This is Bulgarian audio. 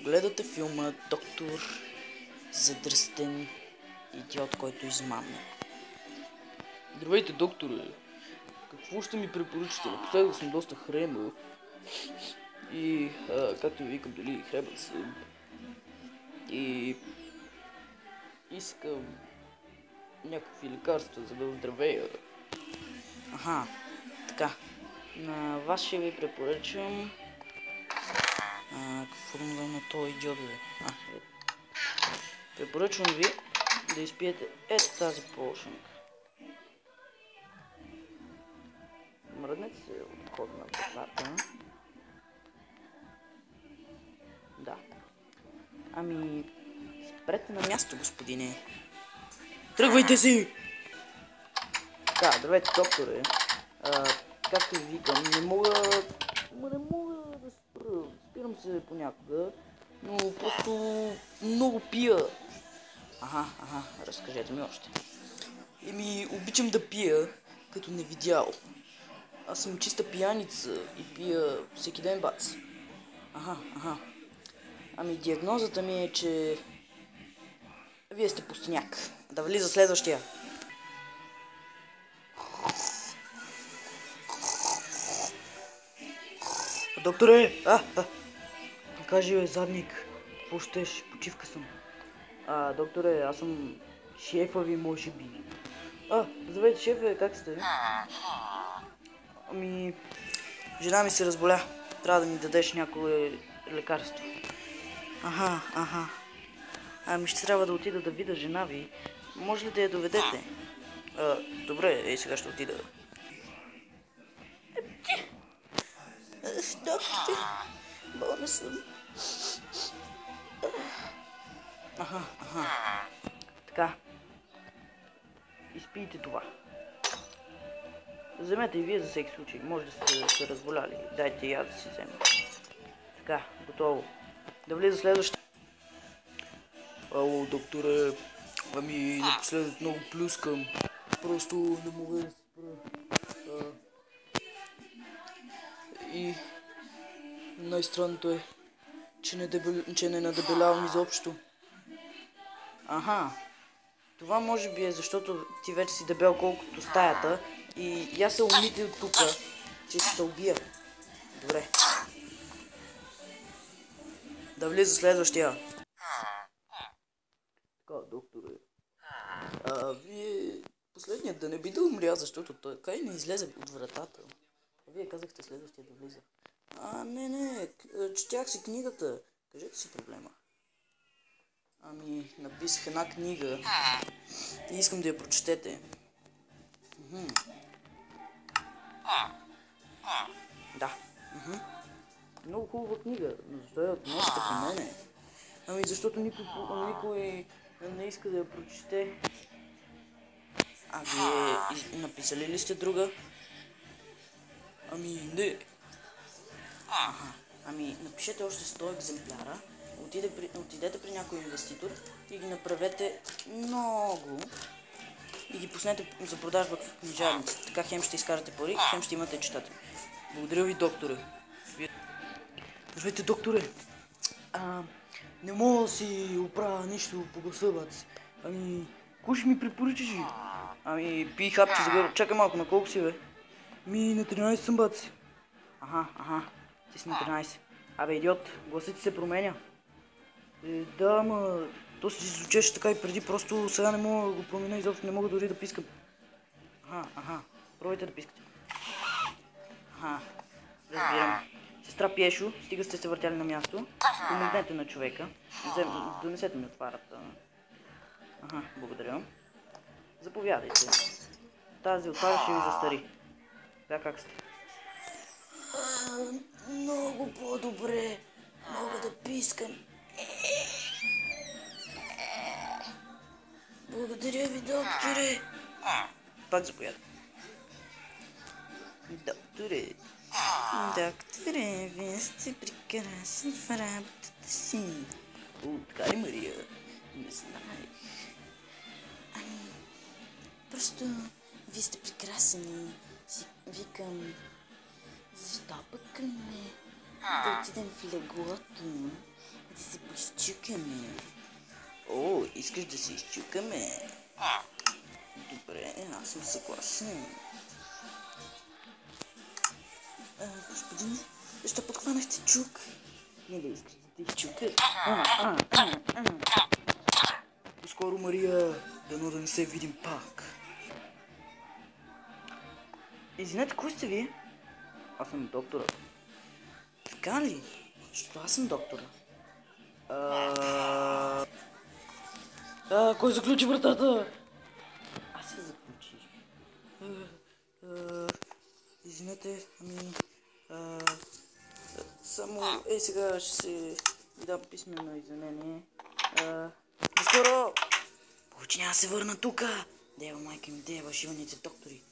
Гледате филма Доктор Задръстен идиот, който измамя. Здравейте, докторе! Какво ще ми препоръчате? Напоследък съм доста хремав. И, както ви викам, дали хлеба съм. И искам някакви лекарства, за да оздравея. Аха, така. На вас ще ви препоръчам... какво му дам на този идиот, бе? Препоръчвам ви да изпиете ето тази полшинка. Мръднете се от хода на вратата. Да. Ами, спрете на място, господине. Тръгвайте си! Така, здравейте, докторе. Както ви викам, не мога да спра. Спирам се понякога, но просто много пия. Разкажете ми още. Обичам да пия, като не видял. Аз съм чиста пияница и пия всеки ден, бац. Ами диагнозата ми е, че вие сте пустиняк. Да влиза следващия. Докторе! Кажи, бе, задник. Какво щеш? Почивка съм. Докторе, аз съм шефа ви, може би. Здравейте, шефе, как сте? Ами, жена ми се разболя. Трябва да ми дадеш някое лекарство. Ами ще трябва да отида да видя жена ви. Може ли да я доведете? Добре, сега ще отида. Докторе, болна съм. Така. Изпийте това. Вземете и вие за всеки случай. Може да сте се разболяли. Дайте я да си взема. Така, готово. Да влиза следващата. Ало, докторе. Ами, напоследък много плюскам. Просто не мога да спра. И най-странното е, че не надебелявам изобщо. Това може би е защото ти вече си дебел колкото стаята и я се умити от тука, че ще те убия. Добре. Да влиза следващия. Така, докторе. Вие последният да не би да умря, защото той кай не излезе от вратата. Вие казахте следващия да влиза. Не, четях си книгата. Кажете си проблема. Ами, написах една книга и искам да я прочетете. Да. Много хубава книга, но защо я относите към мене? Ами, защото никой не иска да я прочете. Вие написали ли сте друга? Ами, не. Ами, напишете още 100 екземпляра, отидете при някой инвеститор и ги направете много и ги пуснете за продажба в книжарницата. Така хем ще изкарате пари, хем ще имате читатели. Благодаря ви, докторе. Здравейте, докторе. Не мога да си оправя нищо по гласа, бац. Ами, кой ще ми препоръчаш? Ами, пий хапче за гърло. Чакай малко, на колко си, бе? На 13 съм, бац. Ти си на 13. Абе, идиот, гласът ти се променя. Да, ама то си звучеше така и преди, просто сега не мога да го променя, изобщо не мога дори да пискам. Пробвайте да пискате. Разбирам. Сестра Пиешо, стига сте се въртяли на място. Помогнете на човека. Донесете ми отварата. Благодаря. Заповядайте. Тази отвара ще ви застари. Да, как сте? Много по-добре. Мога да пискам. Благодаря ви, докторе. Пак заповядай. Докторе, вие сте прекрасен в работата си. Така ли, Мария? Не знаех. Просто вие сте прекрасни. Си викам... Защо пък не да отидем в леглото Да се поизчукаме. О, искаш да се изчукаме? Добре, аз съм съгласен. Господин, защо подхванахте чук? Не ли искаш да те изчукат? Скоро, Мария, дано да не се видим пак. Извинете, кой сте вие? Аз съм доктора. Така ли? Защото аз съм доктора. Кой заключи вратата? Аз се заключих. Извинете, само сега ще се ви дам писмено извинение. До скоро! Повече няма да се върна тука. Дева майка ми, дева, шиваните доктори.